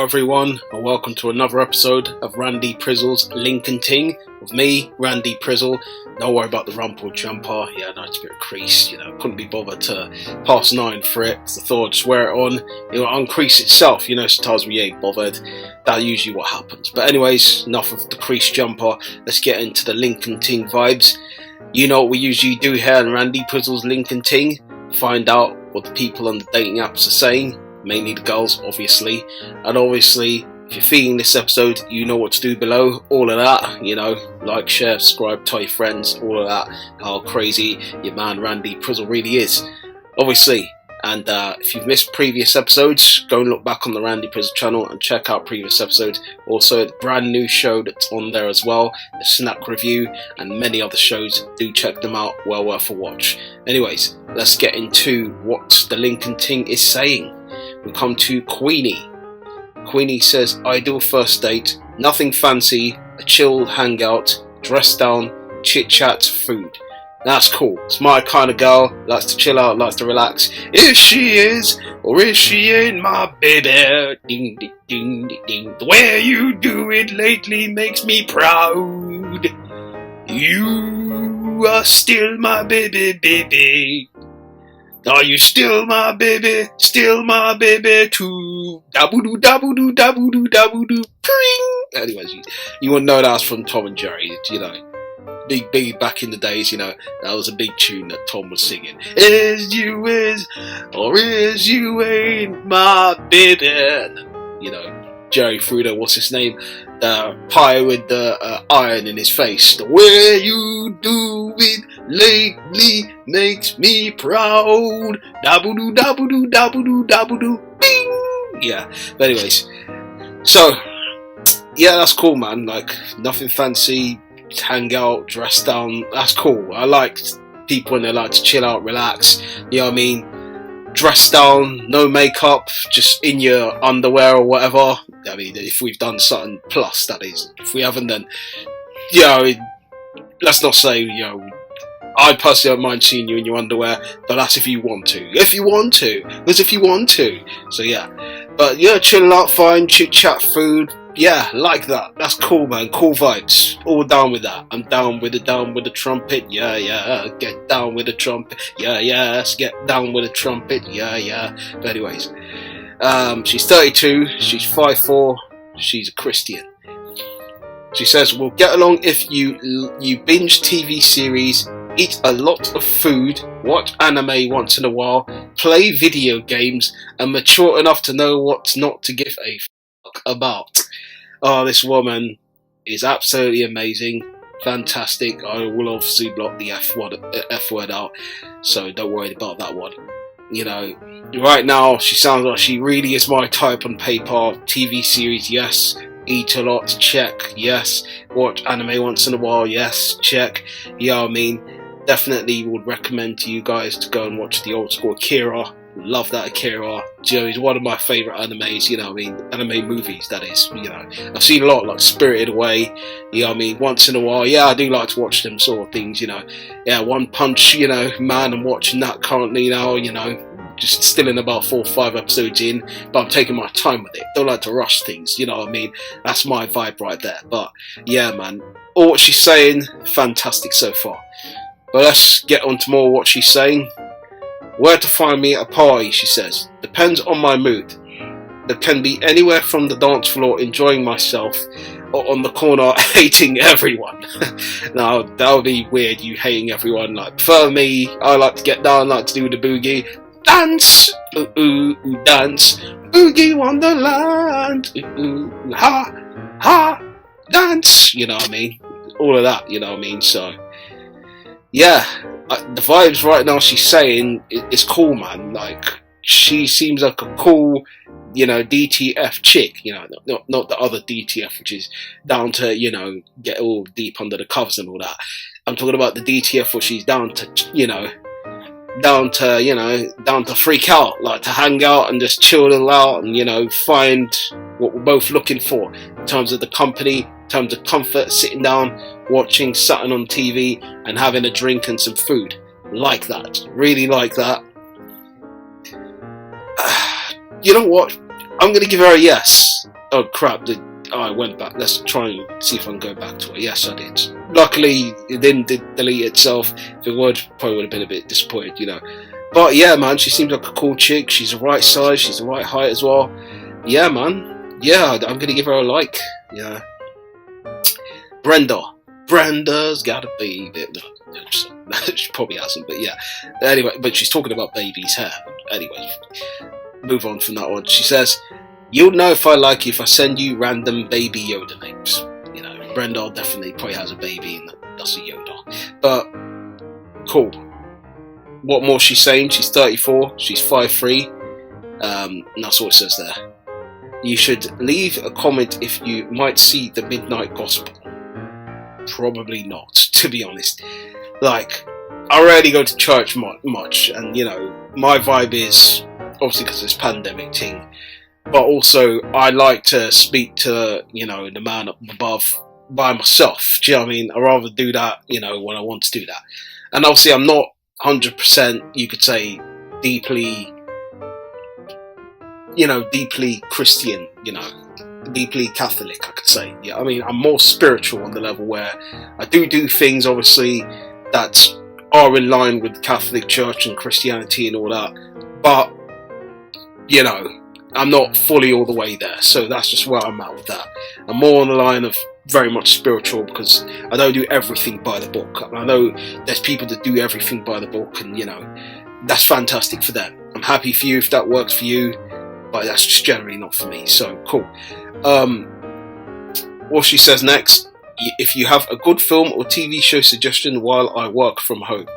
everyone, and welcome to another episode of Randy Prizzle's Lincoln Ting with me, Randy Prizzle. Don't worry about the rumpled jumper. Yeah, I know it's a bit creased, couldn't be bothered to pass 9 for it, because I thought I'd just wear it on, it will uncrease itself, sometimes we ain't bothered. That's usually what happens. But anyways, enough of the creased jumper, let's get into the Lincoln Ting vibes. You know what we usually do here on Randy Prizzle's Lincoln Ting, find out what the people on the dating apps are saying, mainly the girls, obviously. And obviously, if you're feeling this episode, you know what to do below. All of that, like, share, subscribe, tell your friends, all of that. How crazy your man Randy Prizzle really is, obviously. And if you've missed previous episodes, go and look back on the Randy Prizzle channel and check out previous episodes. Also, the brand new show that's on there as well, the Snack Review, and many other shows. Do check them out, well worth a watch. Anyways, let's get into what the Lincoln Ting is saying. We come to Queenie. Queenie says, ideal first date, nothing fancy, a chill hangout, dress down, chit chat, food. That's cool. It's my kind of girl, likes to chill out, likes to relax. If she is, or if she ain't my baby. Ding, ding, ding, ding, ding. The way you do it lately makes me proud. You are still my baby, baby. Are you still my baby too? Daboo-doo, daboo-doo, daboo-doo, daboo-doo, pring. Anyways, you wouldn't know that's from Tom and Jerry, Big back in the days, that was a big tune that Tom was singing. Is you is, or is you ain't my baby. Jerry Fruder, what's his name? The pie with the iron in his face. The way you do it lately makes me proud. Daboo-doo, daboo-doo, daboo-doo, daboo-doo, bing! Yeah, but anyways. So, yeah, that's cool, man. Like, nothing fancy, hang out, dress down. That's cool. I like people when they like to chill out, relax. You know what I mean? Dress down, no makeup, just in your underwear or whatever. I mean, if we've done something plus, that is. If we haven't, then, let's not say, I personally don't mind seeing you in your underwear, but that's if you want to. If you want to. Because if you want to. So, yeah. But, yeah, chill out, fine, chit-chat, food. Yeah, like that. That's cool, man. Cool vibes. All down with that. I'm down with the trumpet. Yeah, yeah. Get down with the trumpet. Yeah, yeah. Let's get down with the trumpet. Yeah, yeah. But anyways, she's 32. She's 5'4". She's a Christian. She says, we'll get along if you binge TV series, eat a lot of food, watch anime once in a while, play video games, and mature enough to know what not to give a fuck about. Oh, this woman is absolutely amazing, fantastic. I will obviously block the F word out, so don't worry about that one. Right now she sounds like she really is my type on paper. TV series, yes. Eat a lot, check, yes. Watch anime once in a while, yes, check. Yeah, I mean, definitely would recommend to you guys to go and watch the old school Akira. Love that Akira. He's one of my favourite animes, anime movies, that is. I've seen a lot, like Spirited Away, once in a while. Yeah, I do like to watch them sort of things, Yeah, One Punch, man, I'm watching that currently now, just still in about 4 or 5 episodes in, but I'm taking my time with it. Don't like to rush things, That's my vibe right there. But, yeah, man, all what she's saying, fantastic so far. But let's get on to more what she's saying. Where to find me at a party, she says. Depends on my mood. That can be anywhere from the dance floor enjoying myself or on the corner hating everyone. Now, that would be weird, you hating everyone. Like, for me, I like to get down, like to do the boogie. Dance! Ooh, ooh, ooh, dance. Boogie Wonderland! Ooh, ooh, ha, ha, dance! You know what I mean? All of that, you know what I mean? So, yeah, the vibes right now she's saying is cool, man. Like, she seems like a cool, DTF chick, not the other DTF, which is down to, get all deep under the covers and all that. I'm talking about the DTF where she's down to, down to freak out, like to hang out and just chill out and, find what we're both looking for in terms of the company, in terms of comfort, sitting down, watching something on TV and having a drink and some food. Like that. Really like that. You know what? I'm going to give her a yes. Oh crap! I went back. Let's try and see if I can go back to it. Yes, I did. Luckily, it didn't delete itself. If it would, probably would have been a bit disappointed, you know. But yeah, man, she seems like a cool chick. She's the right size. She's the right height as well. Yeah, man. Yeah, I'm gonna give her a like. Yeah. Brenda's got a baby. No, she probably hasn't, but yeah. Anyway, but she's talking about baby's hair. Anyway, move on from that one. She says, "You'll know if I like you if I send you random baby Yoda names." You know, Brenda definitely probably has a baby, and that's a Yoda. But cool. What more she's saying? She's 34. She's 5'3". And that's what it says there. You should leave a comment if you might see the Midnight Gospel. Probably not, to be honest. Like, I rarely go to church much, and you know, my vibe is obviously because it's pandemic thing, but also I like to speak to, you know, the man up above by myself. Do you know what I mean? I rather do that, you know, when I want to do that. And obviously, I'm not 100%, you could say, deeply Christian, you know, deeply Catholic, I could say. Yeah, I mean, I'm more spiritual on the level where I do things, obviously, that are in line with the Catholic Church and Christianity and all that, but, you know, I'm not fully all the way there, so that's just where I'm at with that. I'm more on the line of very much spiritual, because I don't do everything by the book. I know there's people that do everything by the book, and, you know, that's fantastic for them. I'm happy for you if that works for you, but that's just generally not for me, so cool. What she says next, if you have a good film or TV show suggestion while I work from home.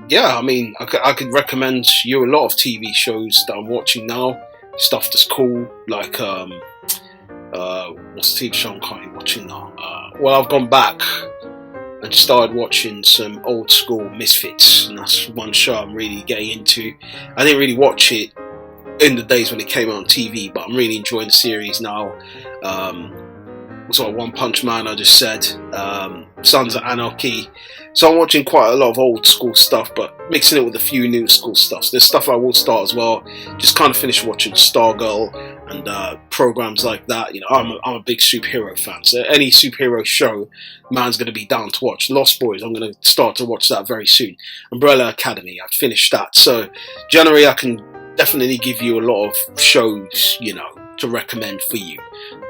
Yeah, I mean, I could recommend you a lot of TV shows that I'm watching now, stuff that's cool, like, what's the TV show I'm currently watching now? Well, I've gone back and started watching some old school Misfits, and that's one show I'm really getting into. I didn't really watch it in the days when it came out on TV, but I'm really enjoying the series now. Sort of One Punch Man, I just said, Sons of Anarchy. So I'm watching quite a lot of old school stuff, but mixing it with a few new school stuff. There's stuff I will start as well. Just kind of finished watching Stargirl and programs like that. You know, I'm a big superhero fan, so any superhero show, man's going to be down to watch. Lost Boys, I'm going to start to watch that very soon. Umbrella Academy, I've finished that. So generally, I can definitely give you a lot of shows, you know, to recommend for you.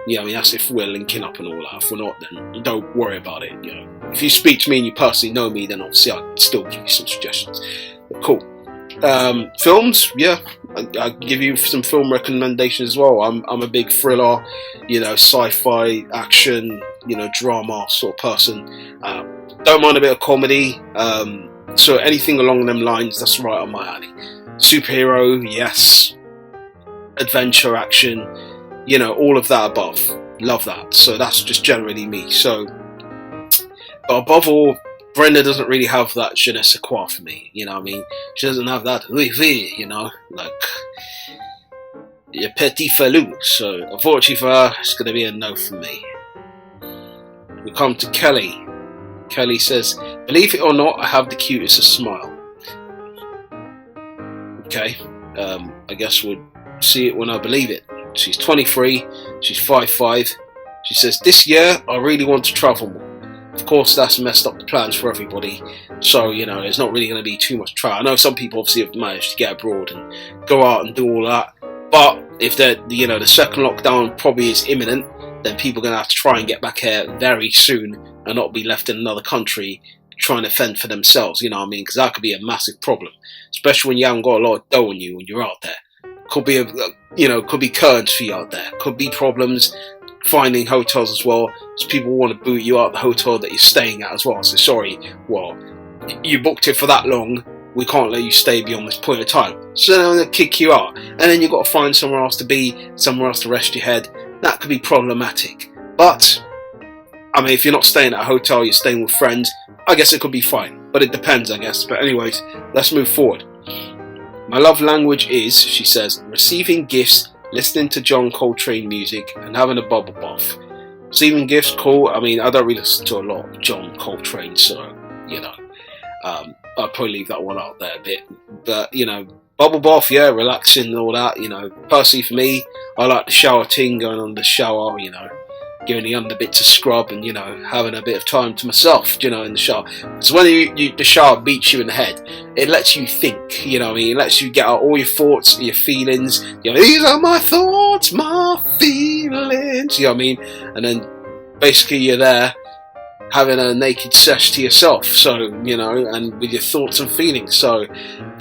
Yeah, I mean, that's if we're linking up and all that. If we're not, then don't worry about it. You know, if you speak to me and you personally know me, then obviously I can still give you some suggestions. But cool. Films, yeah, I give you some film recommendations as well. I'm a big thriller, you know, sci-fi, action, you know, drama sort of person. Don't mind a bit of comedy. So anything along them lines, that's right on my alley. Superhero, yes. Adventure, action, you know, all of that above. Love that. So that's just generally me. So, but above all, Brenda doesn't really have that je ne sais quoi for me. You know what I mean? She doesn't have that, you know, like, a petit falou. So, unfortunately for her, it's going to be a no from me. We come to Kelly. Kelly says, believe it or not, I have the cutest of smile. Okay. I guess we'll see it when I believe it. She's 23, she's 5'5". She says, this year I really want to travel more. Of course, that's messed up the plans for everybody, so, you know, there's not really going to be too much travel. I know some people obviously have managed to get abroad and go out and do all that, but if you know, the second lockdown probably is imminent, then people are going to have to try and get back here very soon and not be left in another country trying to fend for themselves, you know what I mean? Because that could be a massive problem, especially when you haven't got a lot of dough on you when you're out there. Could be could be currents for you out there. Could be problems finding hotels as well. So people want to boot you out of the hotel that you're staying at as well. So sorry, well, you booked it for that long. We can't let you stay beyond this point of time. So then they'll kick you out, and then you've got to find somewhere else to be, somewhere else to rest your head. That could be problematic. But I mean, if you're not staying at a hotel, you're staying with friends, I guess it could be fine. But it depends, I guess. But anyways, let's move forward. My love language is, she says, receiving gifts, listening to John Coltrane music, and having a bubble bath. Receiving gifts, cool. I mean, I don't really listen to a lot of John Coltrane, so, you know, I'll probably leave that one out there a bit. But, you know, bubble bath, yeah, relaxing and all that, you know. Personally, for me, I like the shower Ting, going on the shower, you know, giving the under bits a scrub and, you know, having a bit of time to myself, you know, in the shower. So when the shower beats you in the head, it lets you think, you know what I mean? It lets you get out all your thoughts, your feelings. You know, these are my thoughts, my feelings, you know what I mean? And then basically you're there having a naked sesh to yourself, so, you know, and with your thoughts and feelings. So,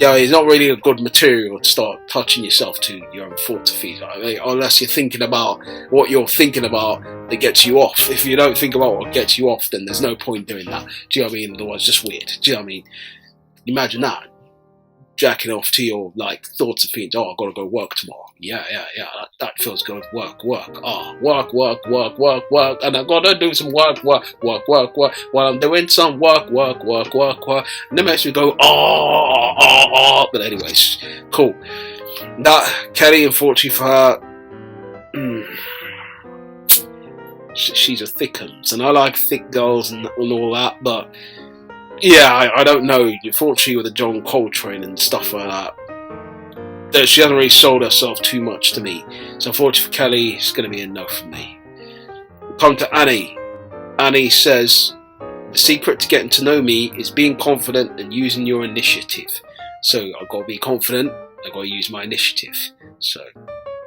yeah, it's not really a good material to start touching yourself to your own thoughts and feelings, I mean, unless you're thinking about what you're thinking about that gets you off. If you don't think about what gets you off, then there's no point doing that. Do you know what I mean? Otherwise, it's just weird. Do you know what I mean? Imagine that. Jacking off to your, like, thoughts and feelings. Oh, I've got to go work tomorrow. Yeah, that feels good. Work. Oh, work. And I've got to do some work. While I'm doing some work. And then makes me go, oh. But anyways, cool. That, Kelly, unfortunately for her, she's a thick uns. And I like thick girls and all that, but yeah, I don't know. Unfortunately, with the John Coltrane and stuff like that, she hasn't really sold herself too much to me. So unfortunately for Kelly, it's going to be a no from me. Come to Annie. Annie says, the secret to getting to know me is being confident and using your initiative. So I've got to be confident, I've got to use my initiative. So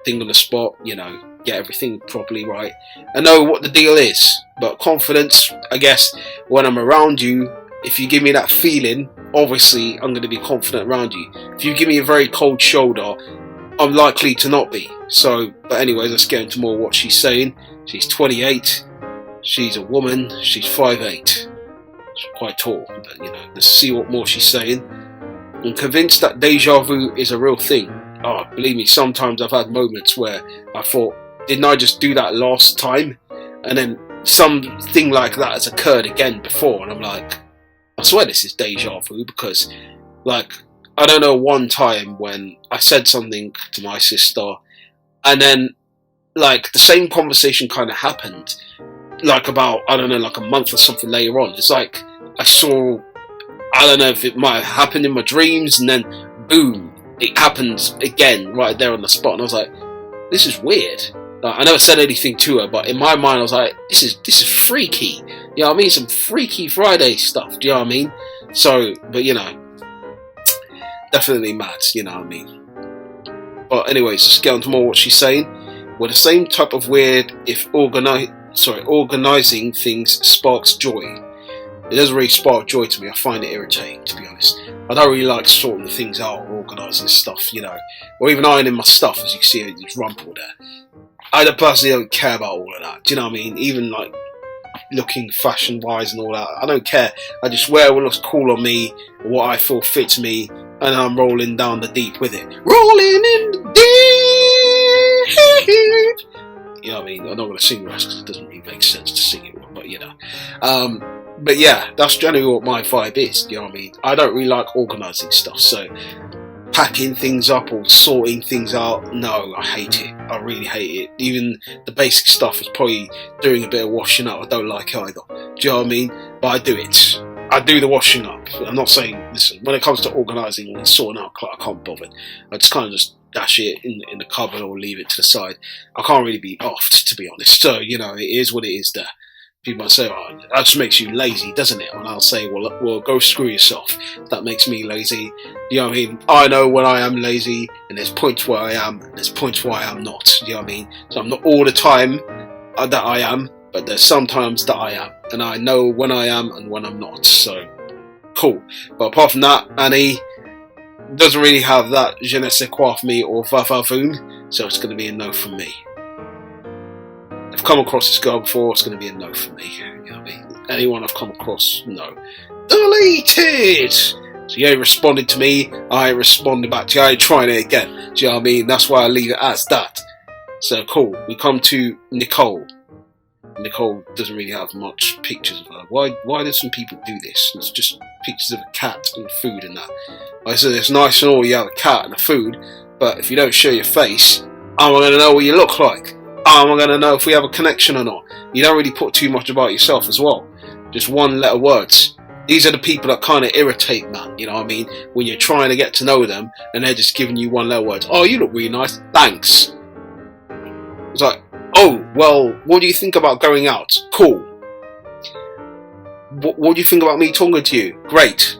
think on the spot, you know, get everything properly right. I know what the deal is, but confidence, I guess, when I'm around you, if you give me that feeling, obviously I'm going to be confident around you. If you give me a very cold shoulder, I'm likely to not be. So, but anyways, let's get into more what she's saying. She's 28, she's a woman, she's 5'8". She's quite tall, but you know, let's see what more she's saying. I'm convinced that deja vu is a real thing. Oh, believe me, sometimes I've had moments where I thought, didn't I just do that last time? And then something like that has occurred again before, and I'm like, I swear this is deja vu, because, like, I don't know, one time when I said something to my sister, and then, like, the same conversation kind of happened, like, about, I don't know, like a month or something later on. It's like, I saw, I don't know if it might have happened in my dreams, and then, boom, it happened again, right there on the spot, and I was like, this is weird. Like, I never said anything to her, but in my mind I was like, this is freaky. You know what I mean? Some Freaky Friday stuff. Do you know what I mean? So, but you know, definitely mad. You know what I mean? But anyways, let's get on to more what she's saying. We're the same type of weird if organising things sparks joy. It doesn't really spark joy to me. I find it irritating, to be honest. I don't really like sorting things out or organising stuff, you know, or even ironing my stuff, as you can see, it's rumple there. I personally don't care about all of that. Do you know what I mean? Even like looking fashion wise and all that, I don't care. I just wear what looks cool on me, what I feel fits me, and I'm rolling down the deep with it. Rolling in the deep. You know what I mean? I'm not going to sing the rest because it doesn't really make sense to sing it, but you know. But yeah, that's generally what my vibe is. You know what I mean? I don't really like organising stuff, so packing things up or sorting things out, no, I hate it. I really hate it. Even the basic stuff is probably doing a bit of washing up. I don't like it either. Do you know what I mean? But I do it. I do the washing up. I'm not saying, listen, when it comes to organising and sorting out, I can't bother. I just kind of just dash it in the cupboard or leave it to the side. I can't really be oft, to be honest. So, you know, it is what it is there. People might say, oh, that just makes you lazy, doesn't it? And I'll say, well, go screw yourself. That makes me lazy. You know what I mean? I know when I am lazy, and there's points where I am, and there's points where I am not. You know what I mean? So I'm not all the time that I am, but there's sometimes that I am. And I know when I am and when I'm not. So, cool. But apart from that, Annie doesn't really have that je ne sais quoi for me or va-va-voom, so it's going to be a no from me. I've come across this girl before, it's going to be a no for me. You know what I mean? Anyone I've come across, no. Deleted! So you ain't responded to me, I ain't responded back to you, I ain't trying it again. Do you know what I mean? That's why I leave it as that. So cool, we come to Nicole. Nicole doesn't really have much pictures of her. Why do some people do this? It's just pictures of a cat and food and that. I said it's nice and all you have a cat and a food, but if you don't show your face, how am I going to know what you look like? How am I going to know if we have a connection or not? You don't really put too much about yourself as well. Just one letter words. These are the people that kind of irritate, man. You know what I mean? When you're trying to get to know them and they're just giving you one letter words. Oh, you look really nice. Thanks. It's like, oh, well, what do you think about going out? Cool. What do you think about me talking to you? Great.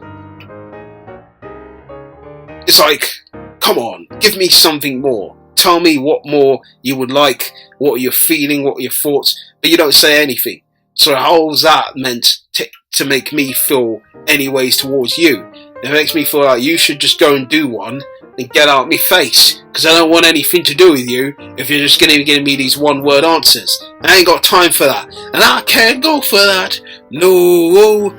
It's like, come on, give me something more. Tell me what more you would like, what you're feeling, what are your thoughts, but you don't say anything. So how's that meant to make me feel any ways towards you? It makes me feel like you should just go and do one and get out of my face, because I don't want anything to do with you if you're just going to be giving me these one-word answers. I ain't got time for that, and I can't go for that. No,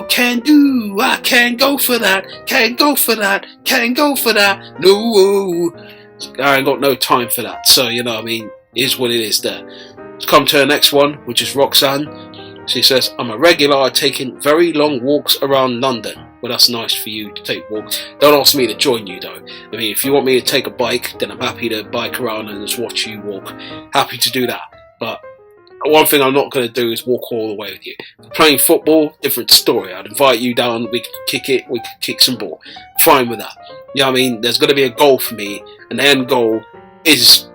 can't do. I can't go for that. Can't go for that. Can't go for that. No, I ain't got no time for that. So, you know what I mean, it is what it is there. Let's come to the next one, which is Roxanne. She says, I'm a regular taking very long walks around London. Well, that's nice for you to take walks. Don't ask me to join you though. I mean, if you want me to take a bike, then I'm happy to bike around and just watch you walk. Happy to do that. But one thing I'm not going to do is walk all the way with you. Playing football, different story. I'd invite you down, we could kick it, we could kick some ball. Fine with that. You know what I mean? There's going to be a goal for me, and the end goal is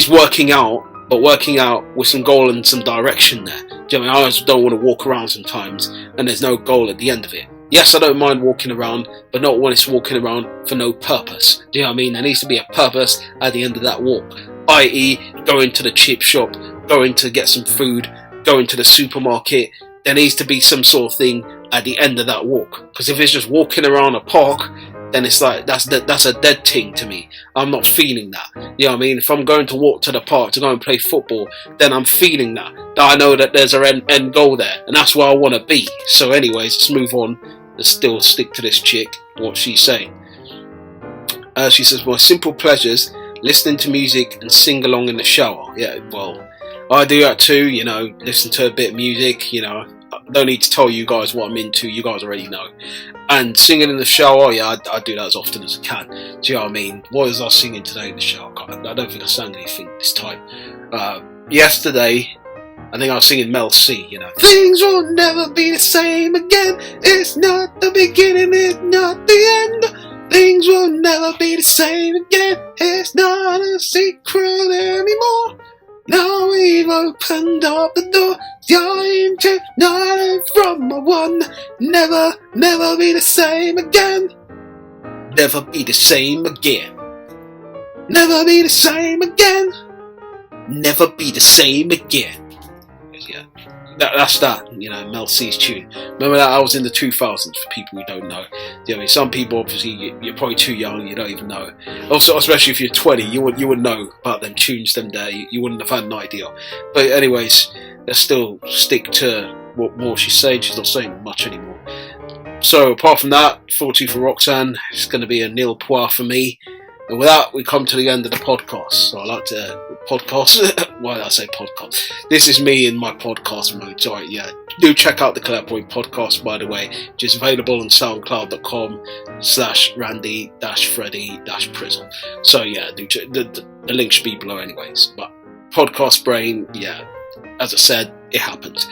working out, but working out with some goal and some direction there. Do you know what I mean? I just don't want to walk around sometimes and there's no goal at the end of it. Yes, I don't mind walking around, but not when it's walking around for no purpose. Do you know what I mean? There needs to be a purpose at the end of that walk. I.e., going to the chip shop, going to get some food, going to the supermarket. There needs to be some sort of thing at the end of that walk. Because if it's just walking around a park, then it's like, that's a dead thing to me. I'm not feeling that. You know what I mean? If I'm going to walk to the park to go and play football, then I'm feeling that. I know that there's an end goal there, and that's where I want to be. So anyways, let's move on. Let's still stick to this chick, what she's saying. She says, my simple pleasures, listening to music and sing along in the shower. Yeah, well, I do that too, you know, listen to a bit of music, you know. I don't need to tell you guys what I'm into, you guys already know. And singing in the shower, yeah, I do that as often as I can. Do you know what I mean? What was I singing today in the shower? I don't think I sang anything this time. Yesterday, I think I was singing Mel C, you know. Things will never be the same again. It's not the beginning, it's not the end. Things will never be the same again. It's not a secret anymore. Now we've opened up the door. You're into nothing from a one. Never, never be the same again. Never be the same again. Never be the same again. Never be the same again. Yeah, that's that, you know, Mel C's tune. Remember that? I was in the 2000s, for people who don't know. You know, some people, obviously, you're probably too young, you don't even know. Also, especially if you're 20, you would know about them tunes them there. You wouldn't have had an idea. But anyways, let's still stick to what more she's saying. She's not saying much anymore. So apart from that, 4-2 for Roxanne. It's going to be a nil point for me. And with that, we come to the end of the podcast. So I like to podcast. Why did I say podcast? This is me in my podcast mode. Sorry, yeah. Do check out the Clairpoint podcast, by the way, which is available on soundcloud.com/Randy-Freddy-Prizzle. So yeah, the link should be below anyways. But podcast brain, yeah, as I said, it happens.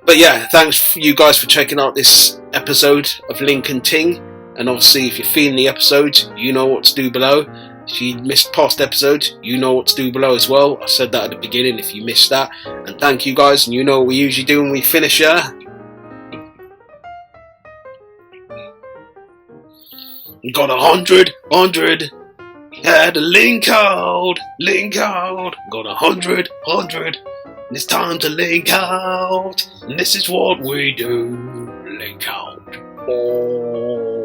But yeah, thanks for you guys for checking out this episode of Link and Ting. And obviously, if you're feeling the episodes, you know what to do below. If you missed past episodes, you know what to do below as well. I said that at the beginning if you missed that. And thank you guys. And you know what we usually do when we finish, yeah? We got 100. Yeah, the link out. Got 100. And it's time to link out. And this is what we do. Link out. Oh.